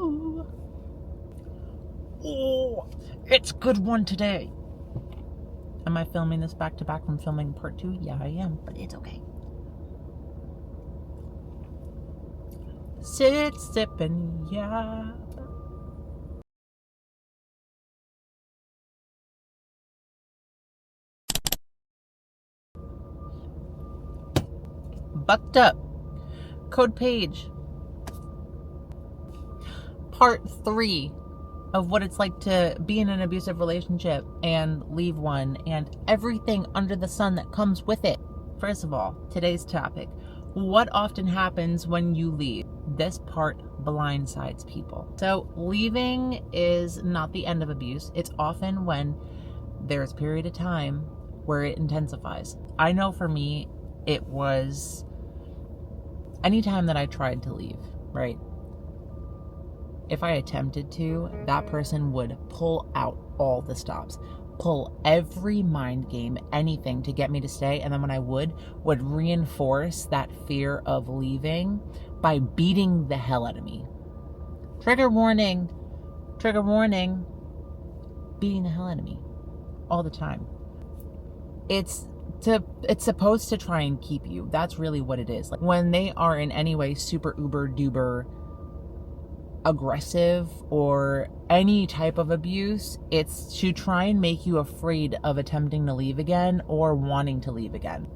Oh, it's a good one today. Am I filming this back to back from filming part 2? Yeah, I am, but it's okay. Sit, sip, and yap. Bucked up. Code page. Part 3 of what it's like to be in an abusive relationship and leave one and everything under the sun that comes with it. First of all, today's topic: what often happens when you leave? This part blindsides people. So leaving is not the end of abuse. It's often when there's a period of time where it intensifies. I know for me, it was anytime that I tried to leave, right? If I attempted to, that person would pull out all the stops, pull every mind game, anything to get me to stay. And then when I would reinforce that fear of leaving by beating the hell out of me. Trigger warning, beating the hell out of me all the time. It's supposed to try and keep you. That's really what it is. Like when they are in any way super uber duper aggressive or any type of abuse, it's to try and make you afraid of attempting to leave again or wanting to leave again.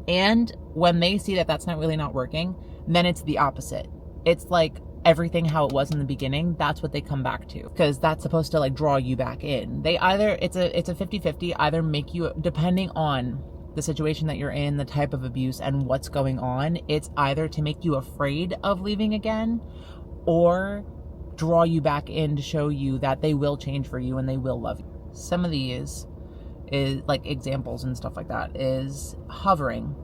And when they see that that's not working, then it's the opposite. It's like everything how it was in the beginning, that's what they come back to, because that's supposed to like draw you back in. They either, it's a 50-50, either make you, depending on the situation that you're in, the type of abuse and what's going on, it's either to make you afraid of leaving again or draw you back in to show you that they will change for you and they will love you. Some of these is like examples and stuff like that is hovering,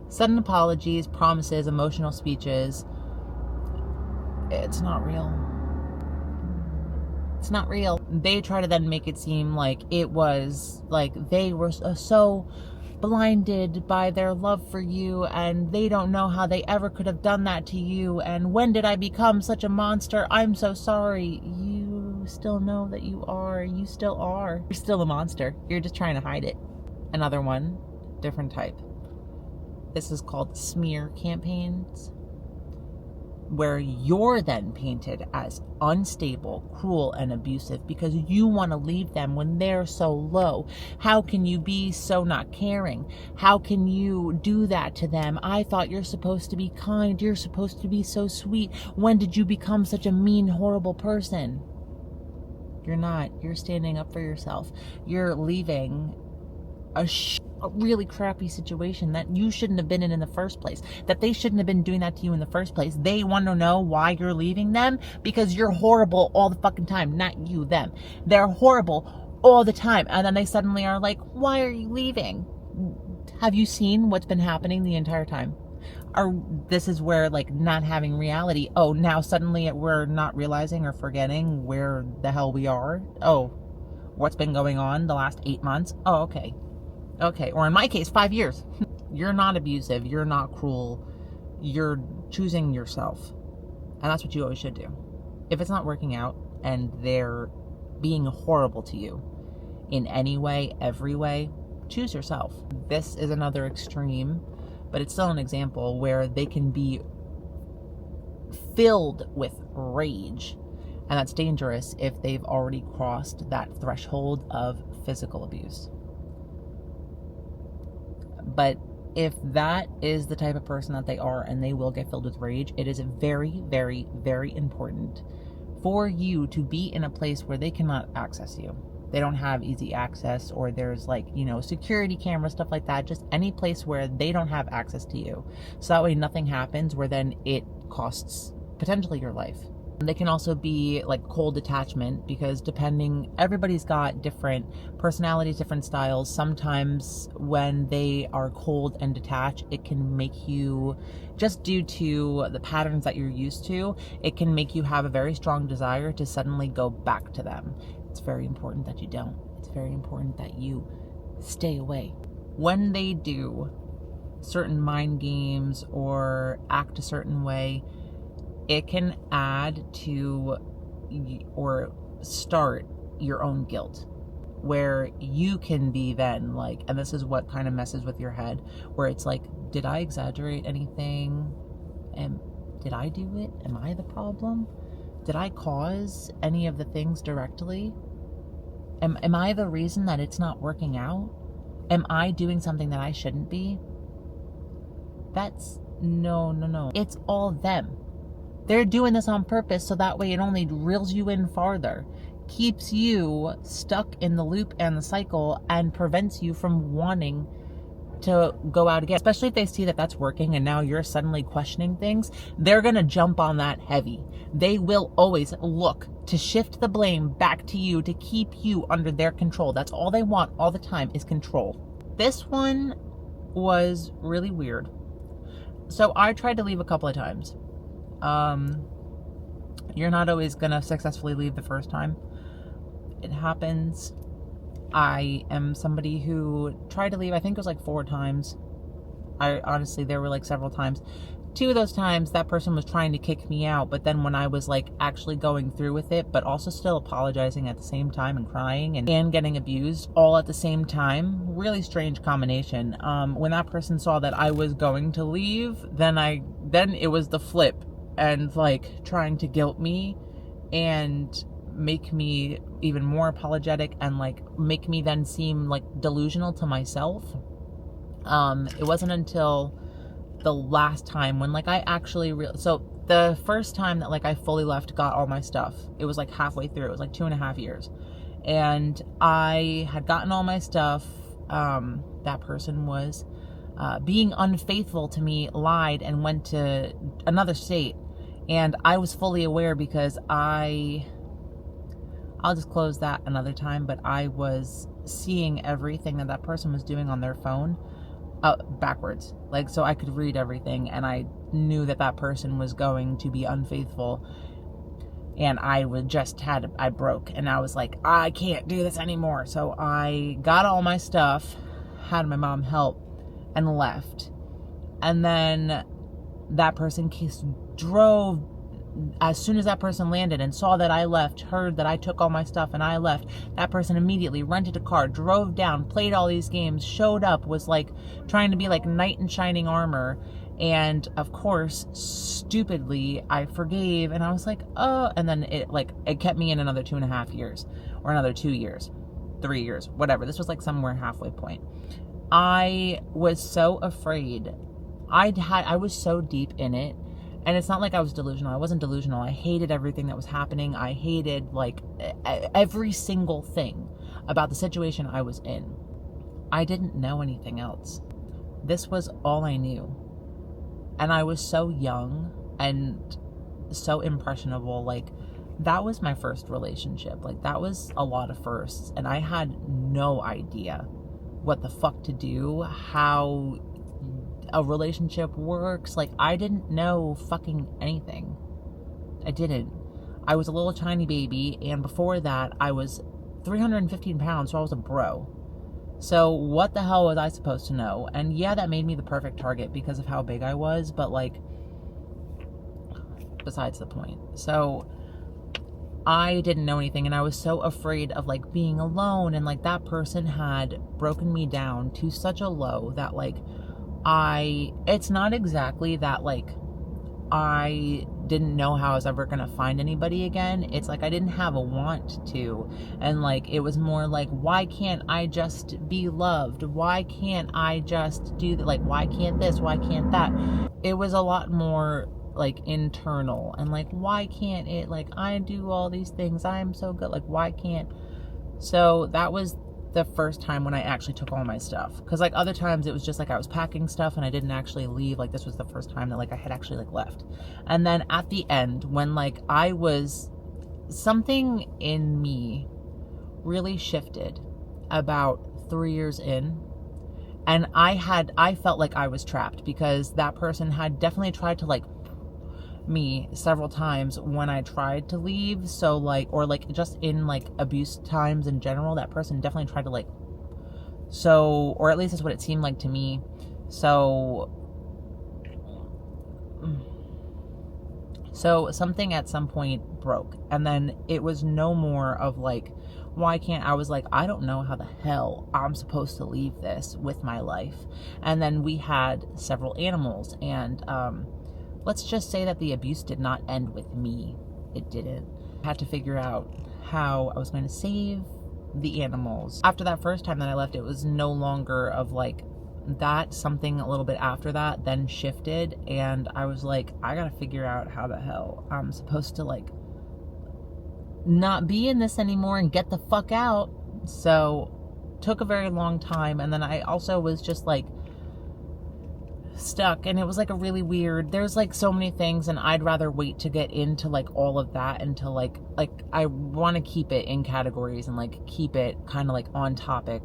sudden apologies, promises, emotional speeches. It's not real. It's not real. They try to then make it seem like it was like they were so blinded by their love for you and they don't know how they ever could have done that to you, and when did I become such a monster? I'm so sorry. You still know that you still are. You're still a monster. You're just trying to hide it. Another one, different type. This is called smear campaigns, where you're then painted as unstable, cruel, and abusive because you want to leave them when they're so low. How can you be so not caring? How can you do that to them? I thought you're supposed to be kind. You're supposed to be so sweet. When did you become such a mean, horrible person? You're not. You're standing up for yourself. You're leaving a really crappy situation that you shouldn't have been in the first place, that they shouldn't have been doing that to you in the first place. They want to know why you're leaving them because you're horrible all the fucking time. Not you, them. They're horrible all the time. And then they suddenly are like, why are you leaving? Have you seen what's been happening the entire time? Or this is where like not having reality. Oh, now suddenly we're not realizing or forgetting where the hell we are. Oh, what's been going on the last 8 months? Oh, okay. Okay, or in my case, 5 years. You're not abusive. You're not cruel. You're choosing yourself. And that's what you always should do. If it's not working out and they're being horrible to you in any way, every way, choose yourself. This is another extreme, but it's still an example where they can be filled with rage. And that's dangerous if they've already crossed that threshold of physical abuse. But if that is the type of person that they are and they will get filled with rage, it is very, very, very important for you to be in a place where they cannot access you. They don't have easy access, or there's like, security cameras, stuff like that. Just any place where they don't have access to you. So that way nothing happens where then it costs potentially your life. They can also be like cold attachment because everybody's got different personalities, different styles. Sometimes when they are cold and detached, it can make you, just due to the patterns that you're used to, it can make you have a very strong desire to suddenly go back to them. It's very important that you don't. It's very important that you stay away. When they do certain mind games or act a certain way, it can add to or start your own guilt, where you can be then like, and this is what kind of messes with your head, where it's like, did I exaggerate anything? And did I do it? Am I the problem? Did I cause any of the things directly? Am I the reason that it's not working out? Am I doing something that I shouldn't be? That's no. It's all them. They're doing this on purpose so that way it only reels you in farther, keeps you stuck in the loop and the cycle, and prevents you from wanting to go out again. Especially if they see that that's working and now you're suddenly questioning things, they're gonna jump on that heavy. They will always look to shift the blame back to you, to keep you under their control. That's all they want all the time, is control. This one was really weird. So I tried to leave a couple of times. You're not always gonna successfully leave the first time. It happens. I am somebody who tried to leave, I think it was like 4 times. Honestly, there were like several times. 2 of those times that person was trying to kick me out, but then when I was like actually going through with it, but also still apologizing at the same time and crying and getting abused all at the same time, really strange combination. When that person saw that I was going to leave, then it was the flip, and like trying to guilt me and make me even more apologetic, and like make me then seem like delusional to myself. It wasn't until the last time when like I actually so the first time that like I fully left, got all my stuff, it was like halfway through. It was like 2.5 years, and I had gotten all my stuff. That person was being unfaithful to me, lied, and went to another state, and I was fully aware because I'll disclose that another time, but I was seeing everything that person was doing on their phone backwards. Like, so I could read everything, and I knew that person was going to be unfaithful, and I broke, and I was like, I can't do this anymore. So I got all my stuff, had my mom help, and left. And then that person drove. As soon as that person landed and saw that I left, heard that I took all my stuff and I left, that person immediately rented a car, drove down, played all these games, showed up, was like trying to be like knight in shining armor. And of course, stupidly, I forgave, and I was like, oh, and then it kept me in another 2.5 years, or another 2 years, 3 years, whatever. This was like somewhere halfway point. I was so afraid. I was so deep in it. And it's not like I was delusional. I wasn't delusional. I hated everything that was happening. I hated like every single thing about the situation I was in. I didn't know anything else. This was all I knew. And I was so young and so impressionable. Like, that was my first relationship. Like, that was a lot of firsts. And I had no idea what the fuck to do, how a relationship works. Like, I didn't know fucking anything. I didn't. I was a little tiny baby, and before that I was 315 pounds, so I was a bro. So what the hell was I supposed to know? And yeah, that made me the perfect target because of how big I was, but like, besides the point. So I didn't know anything, and I was so afraid of like being alone, and like that person had broken me down to such a low that like it's not exactly that like I didn't know how I was ever gonna find anybody again. It's like I didn't have a want to, and like it was more like, why can't I just be loved? Why can't I just do that? Like, why can't this? Why can't that? It was a lot more like internal, and like, why can't it? Like, I do all these things, I am so good, like, why can't? So that was the first time when I actually took all my stuff, because like other times it was just like I was packing stuff and I didn't actually leave. Like, this was the first time that like I had actually like left. And then at the end, when like something in me really shifted about 3 years in, and I felt like I was trapped, because that person had definitely tried to like me several times when I tried to leave. So like, or like just in like abuse times in general, that person definitely tried to like, so, or at least that's what it seemed like to me. So So something at some point broke, and then it was no more of like, why can't I was like, I don't know how the hell I'm supposed to leave this with my life. And then we had several animals, and let's just say that the abuse did not end with me. It didn't. I had to figure out how I was going to save the animals. After that first time that I left, it was no longer of like that. Something a little bit after that then shifted, and I was like, I gotta figure out how the hell I'm supposed to like not be in this anymore and get the fuck out. So took a very long time, and then I also was just like stuck, and it was like a really weird, there's like so many things, and I'd rather wait to get into like all of that until like I want to keep it in categories and like keep it kind of like on topic,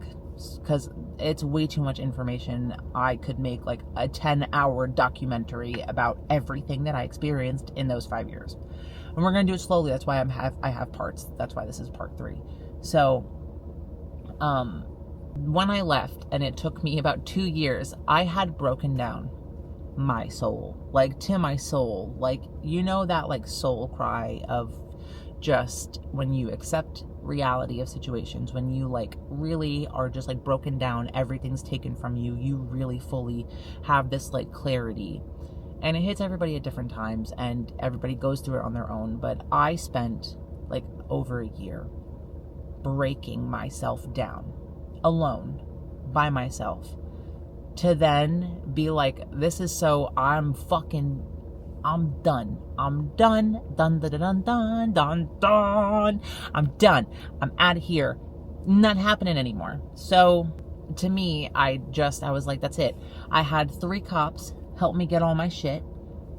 because it's way too much information. I could make like a 10-hour documentary about everything that I experienced in those 5 years, and we're gonna do it slowly. That's why I have parts. That's why this is part 3. So when I left, and it took me about 2 years, I had broken down my soul, like to my soul, like, you know, that like soul cry of just when you accept reality of situations, when you like really are just like broken down, everything's taken from you, you really fully have this like clarity. And it hits everybody at different times, and everybody goes through it on their own. But I spent like over a year breaking myself down alone by myself, to then be like, this is so, I'm done. I'm done. Dun, dun, dun, dun, dun, dun. I'm done. I'm out of here. Not happening anymore. So to me, I was like, that's it. I had 3 cops help me get all my shit,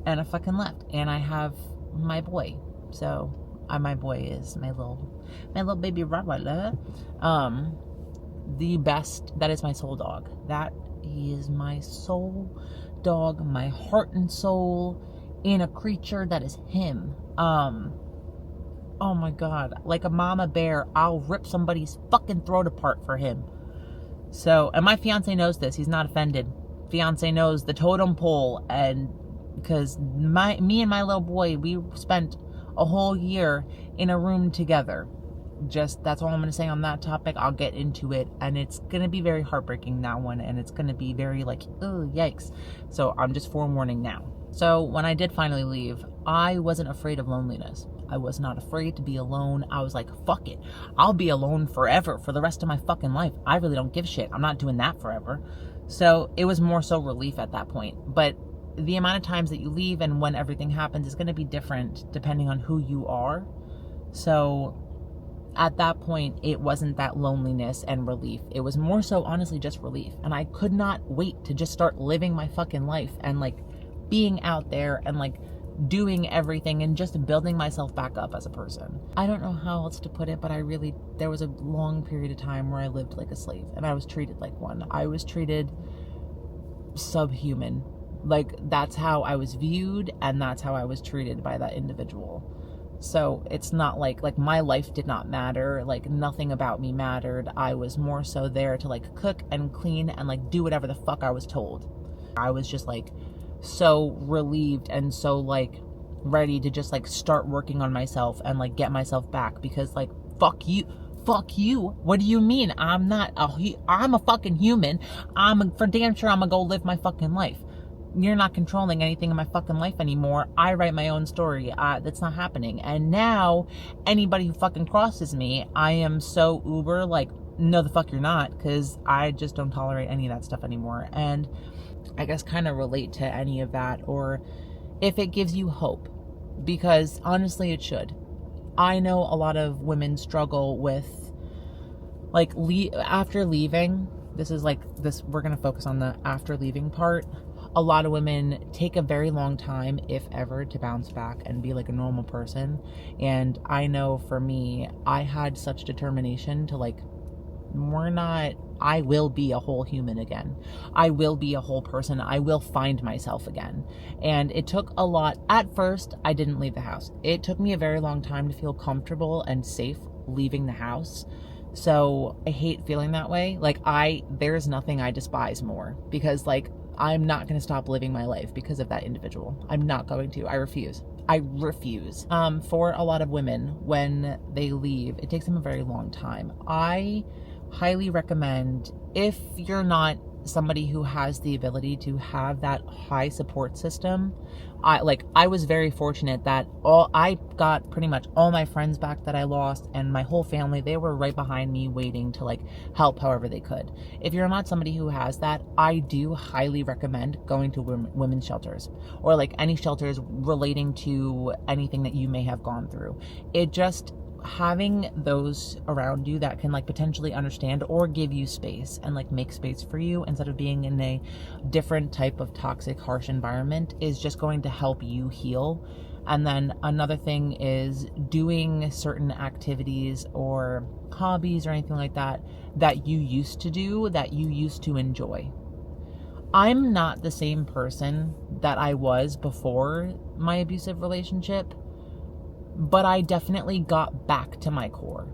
and I fucking left. And I have my boy. So my boy is my little baby Rottweiler. The best, that is my soul dog. That is my soul dog, my heart and soul in a creature that is him. Oh my God, like a mama bear, I'll rip somebody's fucking throat apart for him. So, and my fiance knows this, he's not offended. Fiance knows the totem pole, and because me and my little boy, we spent a whole year in a room together. Just, that's all I'm going to say on that topic. I'll get into it, and it's going to be very heartbreaking, that one, and it's going to be very like, oh, yikes. So I'm just forewarning now. So when I did finally leave, I wasn't afraid of loneliness. I was not afraid to be alone. I was like, fuck it. I'll be alone forever for the rest of my fucking life. I really don't give a shit. I'm not doing that forever. So it was more so relief at that point. But the amount of times that you leave and when everything happens is going to be different depending on who you are. So at that point, it wasn't that loneliness and relief. It was more so honestly just relief. And I could not wait to just start living my fucking life and like being out there and like doing everything and just building myself back up as a person. I don't know how else to put it, but there was a long period of time where I lived like a slave, and I was treated like one. I was treated subhuman. Like, that's how I was viewed, and that's how I was treated by that individual. So it's not like my life did not matter, like nothing about me mattered. I was more so there to like cook and clean and like do whatever the fuck I was told. I was just like so relieved and so like ready to just like start working on myself and like get myself back, because like fuck you, what do you mean I'm a fucking human. For damn sure I'm gonna go live my fucking life. You're not controlling anything in my fucking life anymore. I write my own story. That's not happening. And now anybody who fucking crosses me, I am so uber like, no the fuck you're not, because I just don't tolerate any of that stuff anymore. And I guess kind of relate to any of that, or if it gives you hope, because honestly it should. I know a lot of women struggle with like after leaving. We're going to focus on the after leaving part. A lot of women take a very long time, if ever, to bounce back and be like a normal person. And I know for me, I had such determination to like, I will be a whole human again. I will be a whole person. I will find myself again. And it took a lot. At first, I didn't leave the house. It took me a very long time to feel comfortable and safe leaving the house. So I hate feeling that way. Like there's nothing I despise more, because like, I'm not going to stop living my life because of that individual. I'm not going to. I refuse. I refuse. For a lot of women, when they leave, it takes them a very long time. I highly recommend, if you're not somebody who has the ability to have that high support system, I was very fortunate that I got pretty much all my friends back that I lost, and my whole family, they were right behind me waiting to like help however they could. If you're not somebody who has that, I do highly recommend going to women's shelters, or like any shelters relating to anything that you may have gone through. It just, having those around you that can like potentially understand or give you space and like make space for you instead of being in a different type of toxic, harsh environment is just going to help you heal. And then another thing is doing certain activities or hobbies or anything like that that you used to do, that you used to enjoy. I'm not the same person that I was before my abusive relationship, but I definitely got back to my core,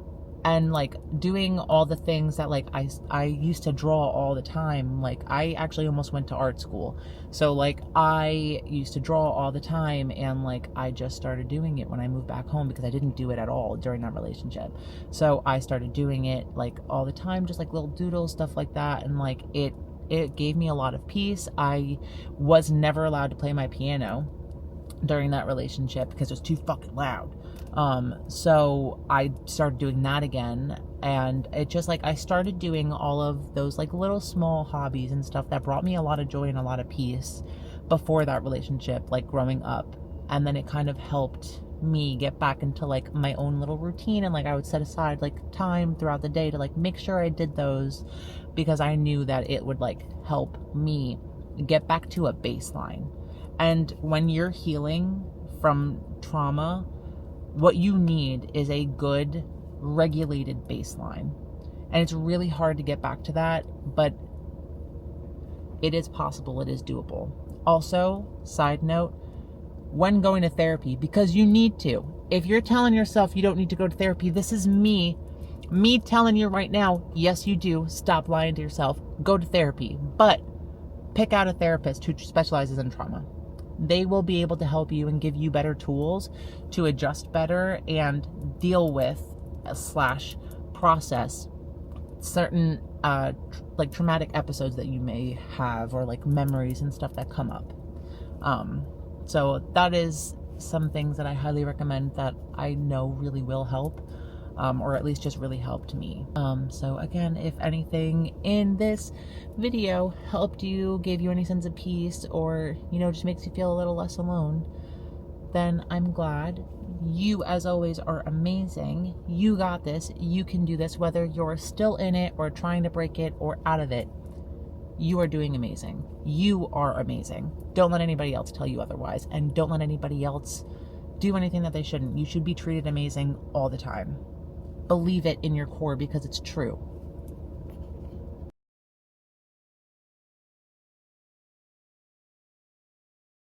and like doing all the things that like I used to draw all the time. Like I actually almost went to art school, so like I used to draw all the time, and like I just started doing it when I moved back home because I didn't do it at all during that relationship. So I started doing it like all the time, just like little doodles, stuff like that, and like it gave me a lot of peace. I was never allowed to play my piano during that relationship because it was too fucking loud. So I started doing that again, and it just like I started doing all of those like little small hobbies and stuff that brought me a lot of joy and a lot of peace before that relationship, like growing up. And then it kind of helped me get back into like my own little routine, and like I would set aside like time throughout the day to like make sure I did those, because I knew that it would like help me get back to a baseline. And when you're healing from trauma, what you need is a good, regulated baseline. And it's really hard to get back to that, but it is possible, it is doable. Also, side note, when going to therapy, because you need to. If you're telling yourself you don't need to go to therapy, this is me telling you right now, yes you do. Stop lying to yourself. Go to therapy. But pick out a therapist who specializes in trauma. They will be able to help you and give you better tools to adjust better and deal with / process certain like traumatic episodes that you may have, or like memories and stuff that come up. So that is some things that I highly recommend that I know really will help, or at least just really helped me. So again, if anything in this video helped you, gave you any sense of peace, or, you know, just makes you feel a little less alone, then I'm glad. You, as always, are amazing. You got this. You can do this, whether you're still in it or trying to break it or out of it. You are doing amazing. You are amazing. Don't let anybody else tell you otherwise, and don't let anybody else do anything that they shouldn't. You should be treated amazing all the time. Believe it in your core, because it's true.